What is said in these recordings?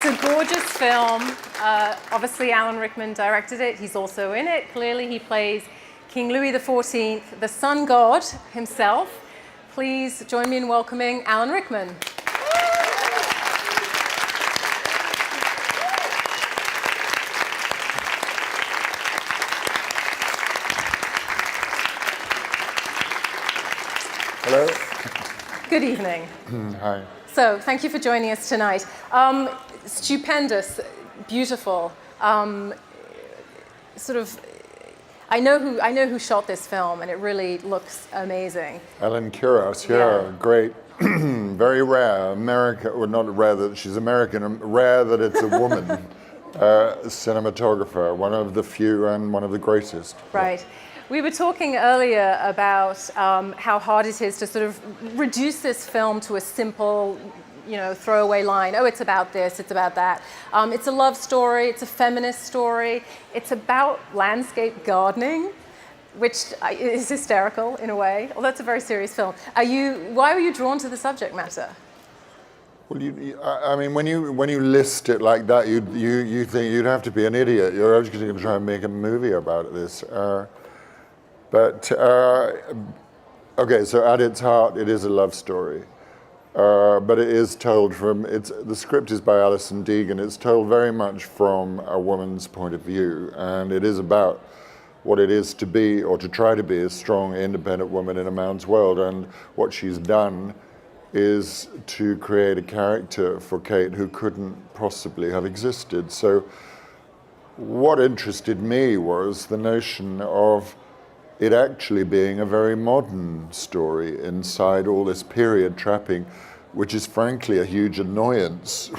It's a gorgeous film. Obviously, Alan Rickman directed it. He's also in it. Clearly, he plays King Louis XIV, the sun god himself. Please join me in welcoming Alan Rickman. Hello. Good evening. Hi. So, thank you for joining us tonight. Stupendous, beautiful. I know who shot this film, and it really looks amazing. Ellen Kuras, yeah. Great. Very rare. Well, not rare that she's American, rare that it's a woman cinematographer, one of the few and one of the greatest. Right. We were talking earlier about how hard it is to sort of reduce this film to a simple, throwaway line. Oh, it's about this, it's about that. It's a love story, it's a feminist story. It's about landscape gardening, which is hysterical in a way. Well, that's a very serious film. Why were you drawn to the subject matter? Well, I mean, when you list it like that, you think you'd have to be an idiot. You're actually going to try and make a movie about this. Okay, so at its heart, it is a love story. But it is told the script is by Alison Deegan. It's told very much from a woman's point of view, and it is about what it is to be, or to try to be, a strong, independent woman in a man's world. And what she's done is to create a character for Kate who couldn't possibly have existed. So what interested me was the notion of it actually being a very modern story inside all this period trapping, which is frankly a huge annoyance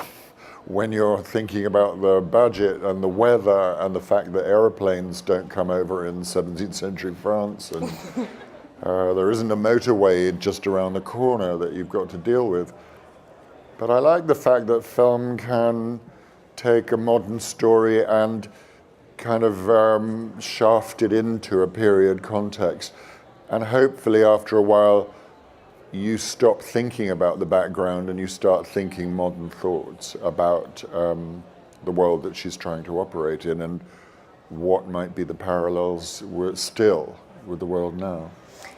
when you're thinking about the budget and the weather and the fact that aeroplanes don't come over in 17th century France, and there isn't a motorway just around the corner that you've got to deal with. But I like the fact that film can take a modern story and kind of shaft it into a period context, and hopefully after a while you stop thinking about the background and you start thinking modern thoughts about the world that she's trying to operate in, and what might be the parallels still with the world now.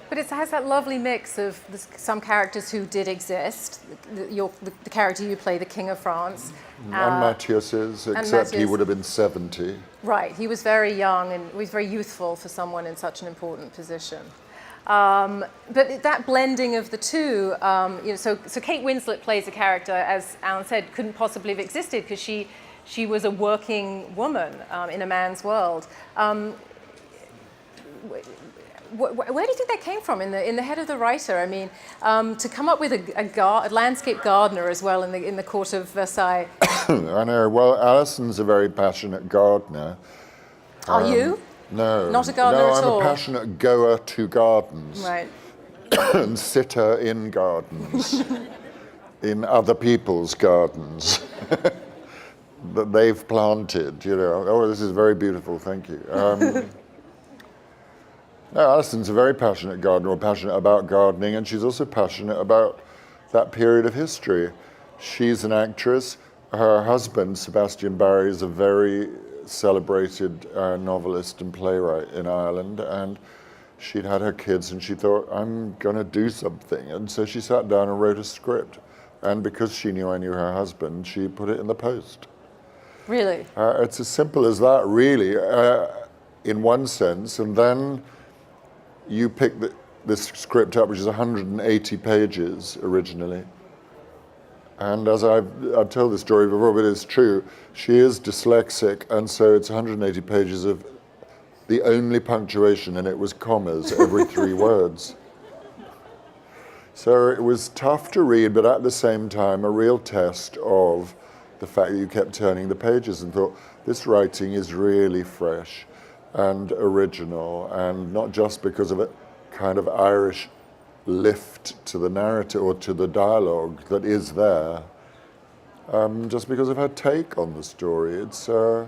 But it has that lovely mix of some characters who did exist. The character you play, the King of France. And Matthias's, except he would have been 70. Right, he was very young and he was very youthful for someone in such an important position. But that blending of the two, so Kate Winslet plays a character, as Alan said, couldn't possibly have existed because she was a working woman in a man's world. Where do you think that came from in the head of the writer? I mean, to come up with a landscape gardener as well in the court of Versailles. I know. Well, Alison's a very passionate gardener. Are you? No. Not a gardener at all? No, I'm a passionate goer to gardens. Right. And sitter in gardens. In other people's gardens. That they've planted, Oh, this is very beautiful, thank you. No, Alison's a very passionate gardener, passionate about gardening, and she's also passionate about that period of history. She's an actress. Her husband, Sebastian Barry, is a very celebrated novelist and playwright in Ireland, and she'd had her kids and she thought, I'm going to do something. And so she sat down and wrote a script. And because she knew I knew her husband, she put it in the post. Really? It's as simple as that, really, in one sense. And then you pick this script up, which is 180 pages originally. And as I've told this story before, but it's true, she is dyslexic, and so it's 180 pages of the only punctuation, and it was commas every 3 words. So it was tough to read, but at the same time, a real test of the fact that you kept turning the pages and thought, this writing is really fresh and original, and not just because of a kind of Irish lift to the narrative or to the dialogue that is there, just because of her take on the story. It's I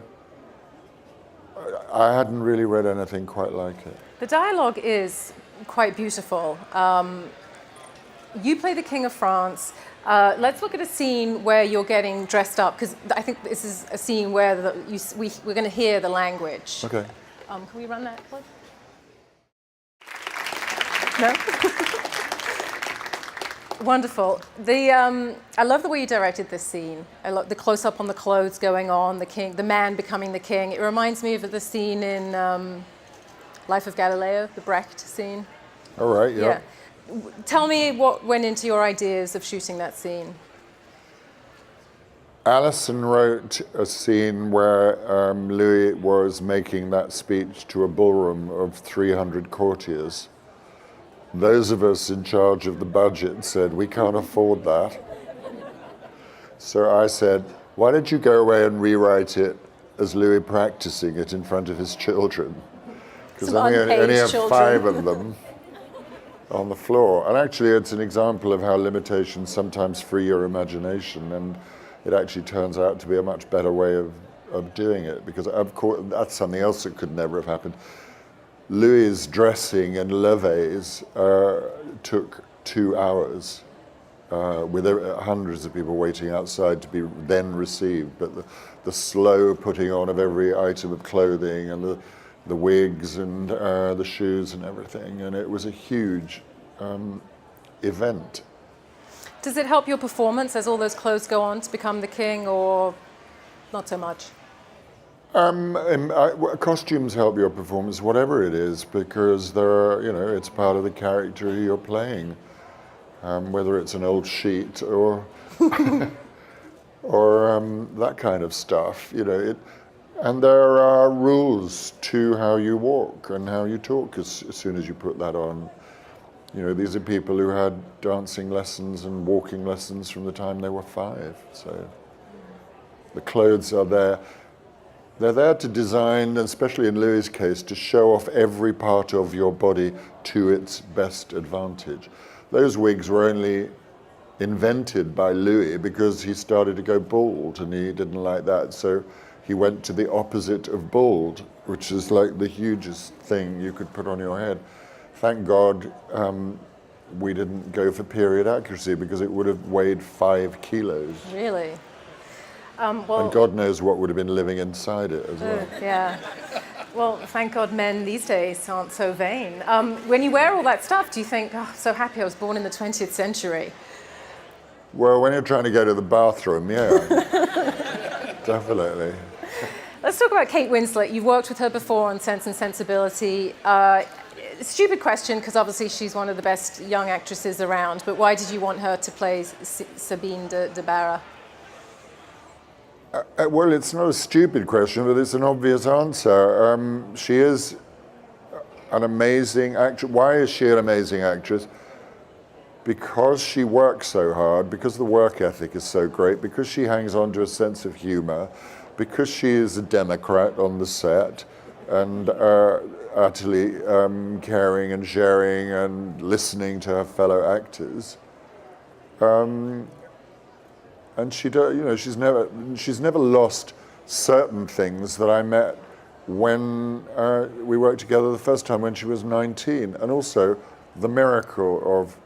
hadn't really read anything quite like it. The dialogue is quite beautiful. you play the King of France. Let's look at a scene where you're getting dressed up, because I think this is a scene where we're going to hear the language. Okay. Can we run that clip? No? Wonderful. I love the way you directed this scene. I love the close-up on the clothes going on, the man becoming the king. It reminds me of the scene in Life of Galileo, the Brecht scene. All right, yeah. Tell me what went into your ideas of shooting that scene. Alison wrote a scene where Louis was making that speech to a ballroom of 300 courtiers. Those of us in charge of the budget said, we can't afford that. So I said, why don't you go away and rewrite it as Louis practicing it in front of his children? Because then we only have children. 5 of them on the floor. And actually it's an example of how limitations sometimes free your imagination, and it actually turns out to be a much better way of doing it, because of course that's something else that could never have happened. Louis' dressing and levées took 2 hours with hundreds of people waiting outside to be then received. But the slow putting on of every item of clothing and the wigs and the shoes and everything, and it was a huge event. Does it help your performance as all those clothes go on to become the king, or not so much? Costumes help your performance, whatever it is, because it's part of the character you're playing, whether it's an old sheet or or that kind of stuff. And there are rules to how you walk and how you talk as soon as you put that on. These are people who had dancing lessons and walking lessons from the time they were 5. So the clothes are there. They're there to design, especially in Louis' case, to show off every part of your body to its best advantage. Those wigs were only invented by Louis because he started to go bald and he didn't like that. So he went to the opposite of bald, which is like the hugest thing you could put on your head. Thank God we didn't go for period accuracy, because it would have weighed 5 kilos. Really? And God knows what would have been living inside it as well. Yeah. Well, thank God men these days aren't so vain. When you wear all that stuff, do you think, oh, I'm so happy I was born in the 20th century? Well, when you're trying to go to the bathroom, yeah. Definitely. Let's talk about Kate Winslet. You've worked with her before on Sense and Sensibility. Stupid question, because obviously she's one of the best young actresses around, but why did you want her to play Sabine de Barra? Well, it's not a stupid question, but it's an obvious answer. She is an amazing actress. Why is she an amazing actress? Because she works so hard, because the work ethic is so great, because she hangs on to a sense of humor, because she is a Democrat on the set, and utterly caring and sharing and listening to her fellow actors. And she's never lost certain things that I met when we worked together the first time when she was 19. And also, the miracle of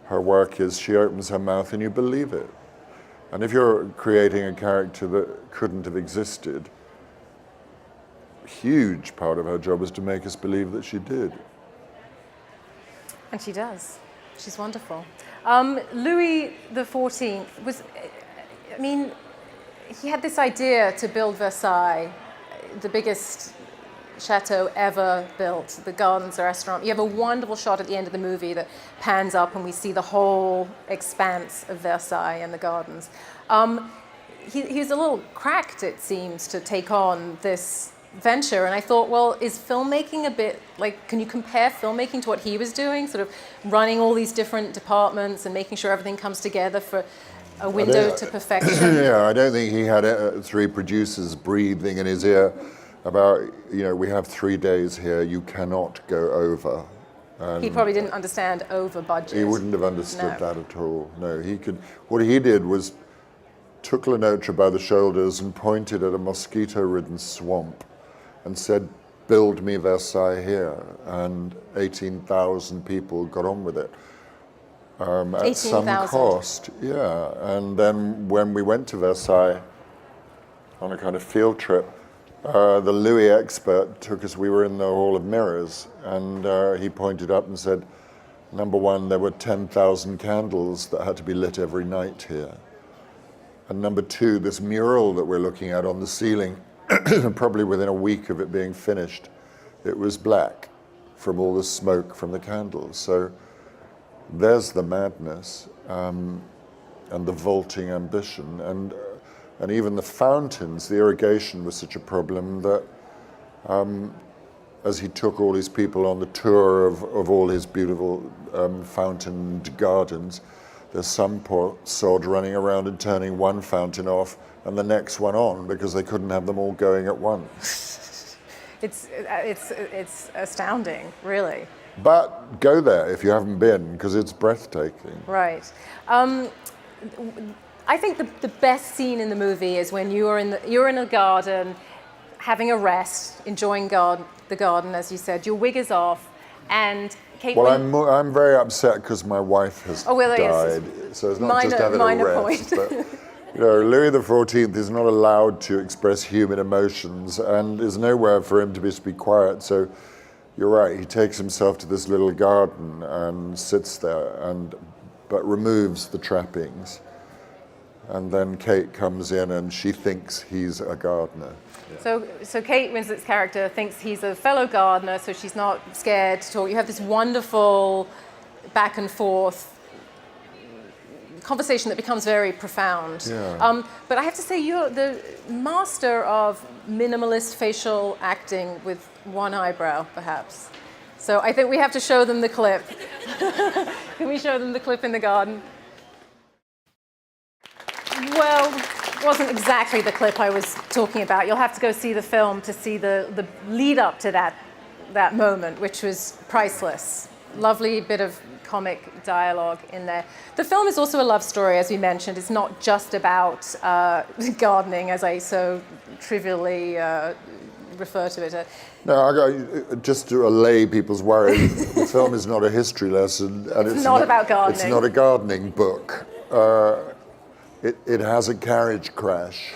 her work is she opens her mouth and you believe it. And if you're creating a character that couldn't have existed, a huge part of her job is to make us believe that she did. And she does. She's wonderful. Louis XIV was, he had this idea to build Versailles, the biggest chateau ever built, the gardens, the restaurant. You have a wonderful shot at the end of the movie that pans up and we see the whole expanse of Versailles and the gardens. He's a little cracked, it seems, to take on this venture, and I thought, well, is filmmaking a bit like, can you compare filmmaking to what he was doing, sort of running all these different departments and making sure everything comes together for a window to perfection? Yeah, I don't think he had 3 producers breathing in his ear about, we have 3 days here, you cannot go over. He probably didn't understand over budget. He wouldn't have understood that at all. No, what he did was took Lenotre by the shoulders and pointed at a mosquito-ridden swamp and said, build me Versailles here. And 18,000 people got on with it. at some 18,000. cost. Yeah, and then when we went to Versailles on a kind of field trip, the Louis expert took us, we were in the Hall of Mirrors, and he pointed up and said, number one, there were 10,000 candles that had to be lit every night here. And number two, this mural that we're looking at on the ceiling, probably within a week of it being finished, it was black from all the smoke from the candles. So there's the madness and the vaulting ambition. And even the fountains, the irrigation was such a problem that as he took all these people on the tour of all his beautiful fountained gardens, there's some poor sod running around and turning one fountain off and the next one on because they couldn't have them all going at once. It's astounding, really. But go there if you haven't been, because it's breathtaking. Right. I think the best scene in the movie is when you're in a garden, having a rest, enjoying the garden, as you said. Your wig is off, and Kate. Well, I'm very upset because my wife has died, so it's not just having a rest. But, you know, Louis XIV is not allowed to express human emotions, and there's nowhere for him to just be quiet. So, you're right. He takes himself to this little garden and sits there, but removes the trappings. And then Kate comes in and she thinks he's a gardener. So Kate Winslet's character thinks he's a fellow gardener, so she's not scared to talk. You have this wonderful back and forth conversation that becomes very profound. Yeah. But I have to say, you're the master of minimalist facial acting with one eyebrow, perhaps. So I think we have to show them the clip. Can we show them the clip in the garden? Well, it wasn't exactly the clip I was talking about. You'll have to go see the film to see the lead up to that moment, which was priceless. Lovely bit of comic dialogue in there. The film is also a love story, as we mentioned. It's not just about gardening, as I so trivially refer to it. No, just to allay people's worry, the film is not a history lesson. And it's not about gardening. It's not a gardening book. It has a carriage crash.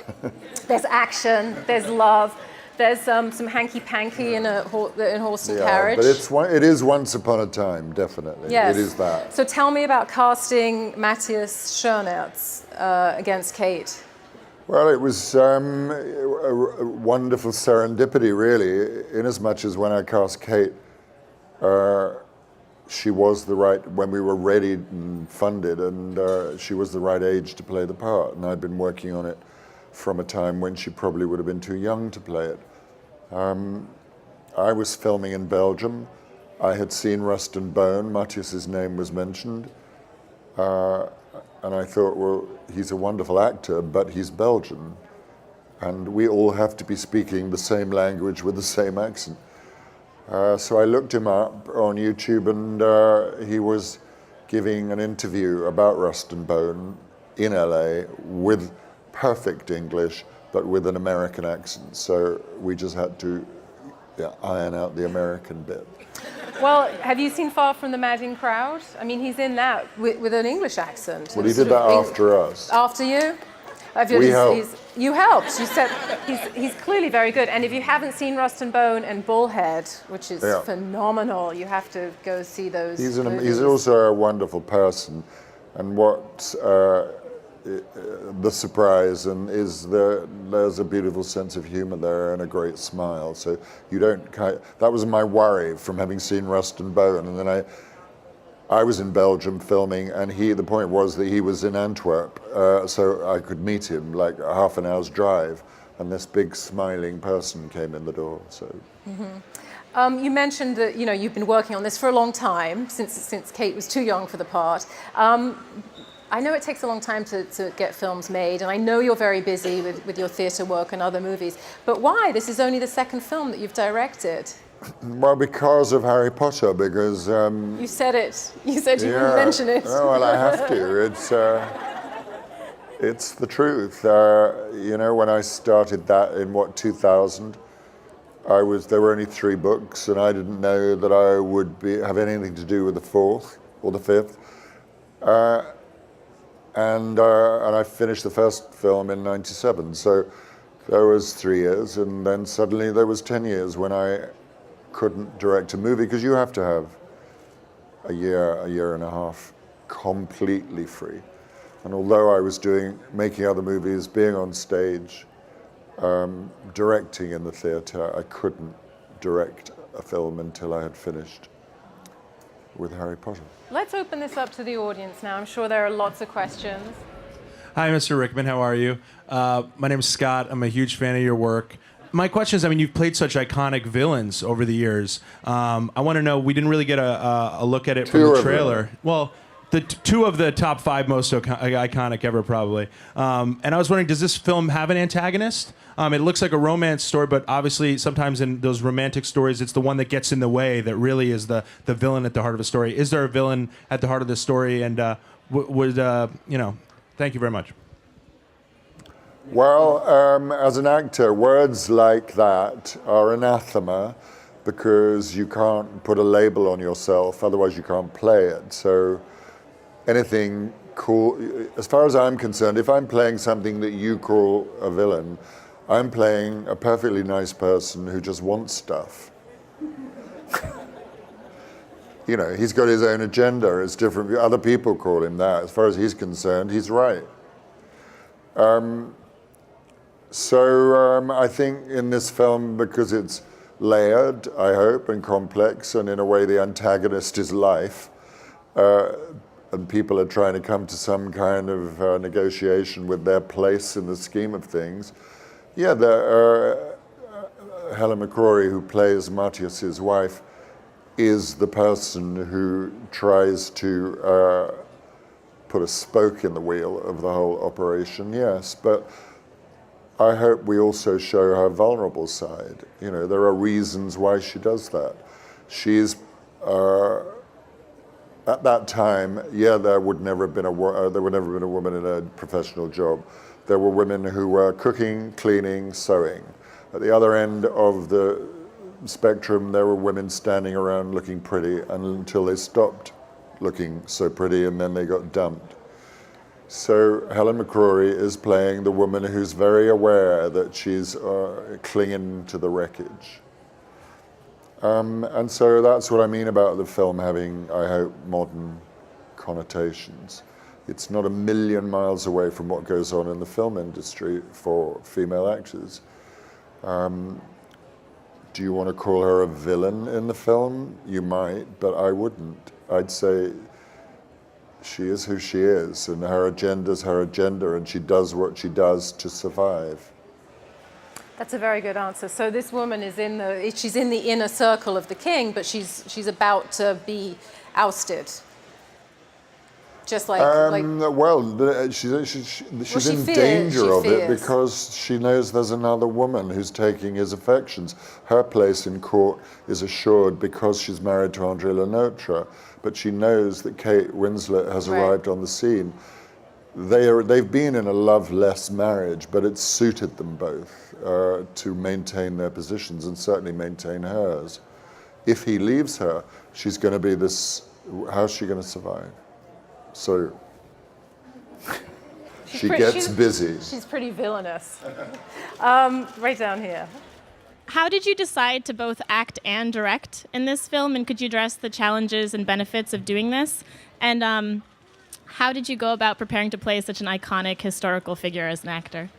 There's action, there's love, there's some hanky-panky in a horse and carriage. But it is Once Upon a Time, definitely. Yes. It is that. So tell me about casting Matthias Schoenaerts against Kate. Well, it was a wonderful serendipity, really, in as much as when I cast Kate, she was when we were ready and funded, and she was the right age to play the part. And I'd been working on it from a time when she probably would have been too young to play it. I was filming in Belgium. I had seen Rust and Bone. Matthias's name was mentioned. And I thought, well, he's a wonderful actor, but he's Belgian. And we all have to be speaking the same language with the same accent. So I looked him up on YouTube, and he was giving an interview about Rust and Bone in LA with perfect English, but with an American accent. So we just had to iron out the American bit. Well, have you seen Far From the Madding Crowd? I mean, he's in that with an English accent. Well, he did that after us. After you? We helped. You helped. You said he's clearly very good. And if you haven't seen Rust and Bone and Bullhead, which is phenomenal, you have to go see those. He's also a wonderful person, and what the surprise is there's a beautiful sense of humor there and a great smile. So you don't that was my worry from having seen Rust and Bone, and then I was in Belgium filming, and the point was that he was in Antwerp, so I could meet him like a half an hour's drive, and this big smiling person came in the door. So. Mm-hmm. You mentioned that you've been working on this for a long time, since Kate was too young for the part. I know it takes a long time to get films made, and I know you're very busy with your theatre work and other movies, but why? This is only the second film that you've directed. Well, because of Harry Potter, because... you said it. You said you wouldn't mention it. Oh, well, I have to. It's the truth. When I started that in, 2000, there were only 3 books, and I didn't know that I would have anything to do with the 4th or the 5th. And I finished the first film in '97. So there was 3 years, and then suddenly there was 10 years when I couldn't direct a movie, because you have to have a year and a half completely free. And although I was making other movies, being on stage, directing in the theatre, I couldn't direct a film until I had finished with Harry Potter. Let's open this up to the audience now. I'm sure there are lots of questions. Hi, Mr. Rickman. How are you? My name is Scott. I'm a huge fan of your work. My question is, I mean, you've played such iconic villains over the years. I want to know, we didn't really get a look at it from the trailer. Well, the two of the top 5 most iconic ever, probably. And I was wondering, does this film have an antagonist? It looks like a romance story, but obviously sometimes in those romantic stories, it's the one that gets in the way that really is the villain at the heart of a story. Is there a villain at the heart of the story? And thank you very much. Well, as an actor, words like that are anathema, because you can't put a label on yourself, otherwise you can't play it. So anything cool, as far as I'm concerned, if I'm playing something that you call a villain, I'm playing a perfectly nice person who just wants stuff. You know, he's got his own agenda. It's different. Other people call him that. As far as he's concerned, he's right. So I think in this film, because it's layered, I hope, and complex, and in a way the antagonist is life, and people are trying to come to some kind of negotiation with their place in the scheme of things. Yeah, Helen McCrory, who plays Matthias's wife, is the person who tries to put a spoke in the wheel of the whole operation, yes. But I hope we also show her vulnerable side. You know, there are reasons why she does that. She's, at that time, yeah, there would never have been a woman in a professional job. There were women who were cooking, cleaning, sewing. At the other end of the spectrum, there were women standing around looking pretty until they stopped looking so pretty, and then they got dumped. So Helen McCrory is playing the woman who's very aware that she's clinging to the wreckage. And so that's what I mean about the film having, I hope, modern connotations. It's not a million miles away from what goes on in the film industry for female actors. Do you want to call her a villain in the film? You might, but I wouldn't. I'd say she is who she is, and her agenda's her agenda, and she does what she does to survive. That's a very good answer. So this woman is she's in the inner circle of the king, but she's about to be ousted. Just like well, she's in danger of it because she knows there's another woman who's taking his affections. Her place in court is assured because she's married to Andre Lenotre, but she knows that Kate Winslet has arrived on the scene. They've been in a loveless marriage, but it's suited them both to maintain their positions and certainly maintain hers. If he leaves her, she's going to be this. How's she going to survive? So she gets busy. She's pretty villainous. Right down here. How did you decide to both act and direct in this film? And could you address the challenges and benefits of doing this? And how did you go about preparing to play such an iconic historical figure as an actor?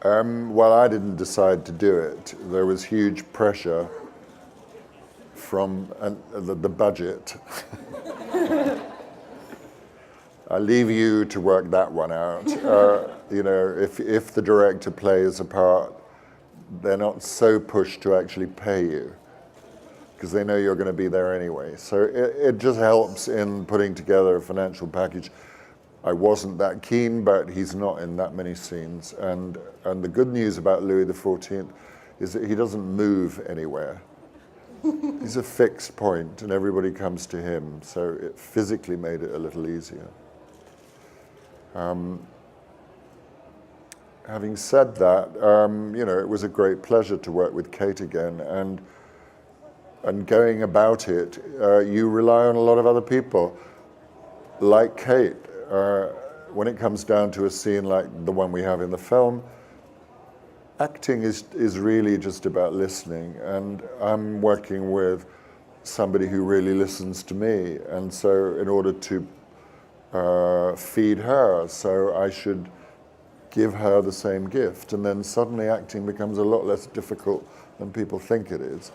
Well, I didn't decide to do it. There was huge pressure from the budget. I leave you to work that one out. You know, if the director plays a part, they're not so pushed to actually pay you because they know you're going to be there anyway. So it just helps in putting together a financial package. I wasn't that keen, but he's not in that many scenes. And the good news about Louis XIV is that he doesn't move anywhere. He's a fixed point, and everybody comes to him. So it physically made it a little easier. Having said that, you know, it was a great pleasure to work with Kate again, and going about it, you rely on a lot of other people. like Kate, when it comes down to a scene like the one we have in the film, acting is really just about listening, and I'm working with somebody who really listens to me, and so in order to feed her, so I should give her the same gift, and then suddenly acting becomes a lot less difficult than people think it is,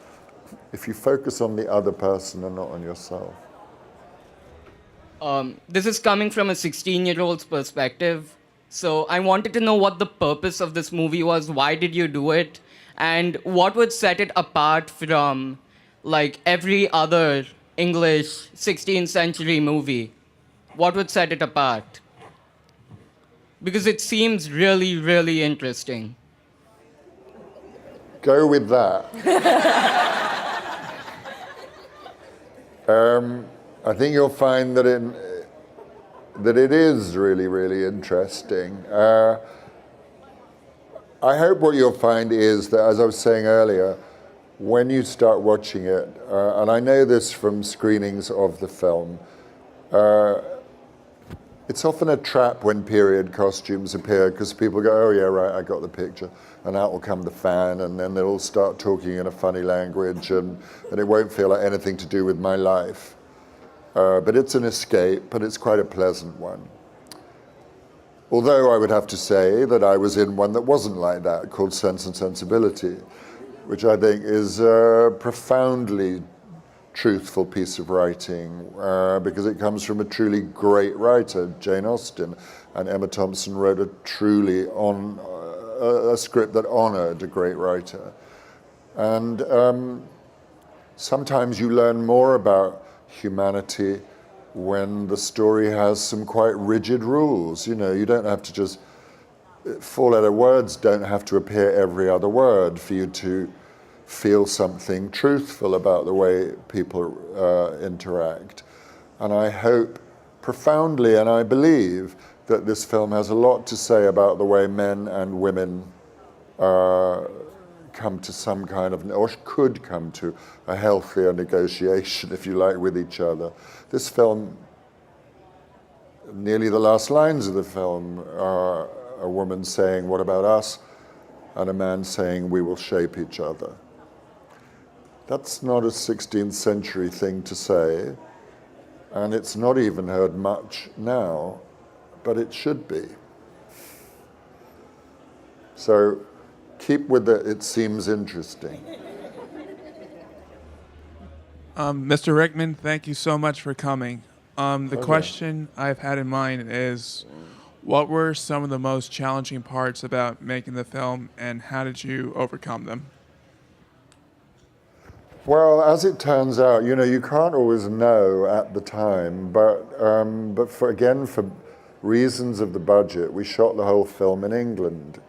if you focus on the other person and not on yourself. This is coming from a 16-year-old's perspective. So I wanted to know what the purpose of this movie was. Why did you do it? And what would set it apart from like every other English 16th century movie? What would set it apart? Because it seems really, really interesting. Go with that. I think you'll find that it is really, really interesting. I hope what you'll find is that, as I was saying earlier, when you start watching it, and I know this from screenings of the film, it's often a trap when period costumes appear, because people go, oh yeah, right, I got the picture. And out will come the fan, and then they'll start talking in a funny language, and it won't feel like anything to do with my life. But it's an escape, but it's quite a pleasant one. Although I would have to say that I was in one that wasn't like that, called Sense and Sensibility, which I think is a profoundly truthful piece of writing, because it comes from a truly great writer, Jane Austen, and Emma Thompson wrote a truly a script that honored a great writer. And sometimes you learn more about humanity when the story has some quite rigid rules. You know, you don't have to just, four-letter words don't have to appear every other word for you to feel something truthful about the way people interact. And I hope profoundly, and I believe, that this film has a lot to say about the way men and women come to some kind of, or could come to, a healthier negotiation, if you like, with each other. This film, nearly the last lines of the film are a woman saying, "What about us?" and a man saying, "We will shape each other." That's not a 16th century thing to say, and it's not even heard much now, but it should be. So keep with it, it seems interesting. Mr. Rickman, thank you so much for coming. The question I've had in mind is, what were some of the most challenging parts about making the film, and how did you overcome them? Well, as it turns out, you know, you can't always know at the time, but for reasons of the budget, we shot the whole film in England,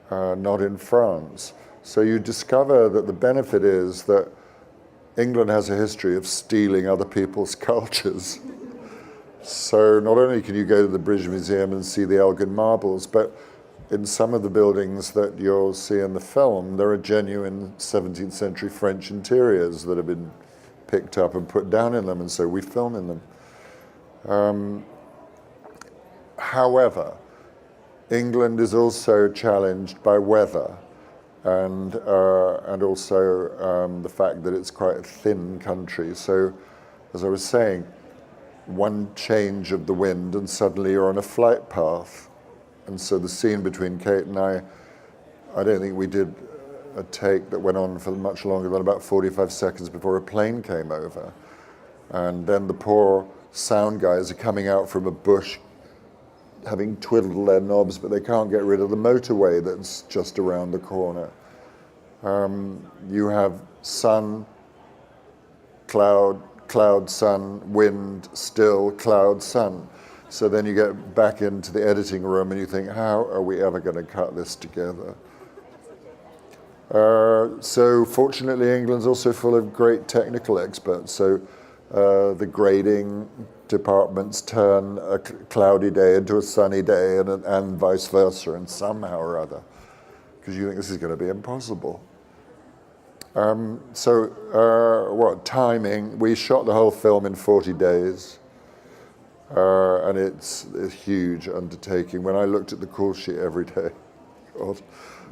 not in France. So you discover that the benefit is that England has a history of stealing other people's cultures. So not only can you go to the British Museum and see the Elgin marbles, but in some of the buildings that you'll see in the film, there are genuine 17th century French interiors that have been picked up and put down in them, and so we film in them. However, England is also challenged by weather, and also the fact that it's quite a thin country. So, as I was saying, one change of the wind and suddenly you're on a flight path. And so the scene between Kate and I don't think we did a take that went on for much longer than about 45 seconds before a plane came over. And then the poor sound guys are coming out from a bush having twiddled their knobs, but they can't get rid of the motorway that's just around the corner. You have sun, cloud, cloud, sun, wind, still, cloud, sun. So then you get back into the editing room and you think, how are we ever going to cut this together? So fortunately, England's also full of great technical experts. So the grading departments turn a cloudy day into a sunny day, and vice versa, and somehow or other, because you think this is going to be impossible. Timing? We shot the whole film in 40 days. And it's a huge undertaking. When I looked at the call sheet every day, God,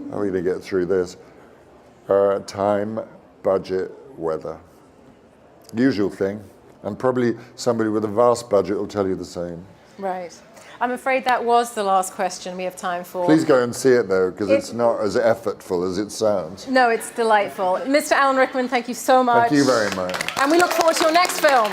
how are we going to get through this? Time, budget, weather. Usual thing. And probably somebody with a vast budget will tell you the same. Right. I'm afraid that was the last question we have time for. Please go and see it though, because it's not as effortful as it sounds. No, it's delightful. Mr. Alan Rickman, thank you so much. Thank you very much. And we look forward to your next film.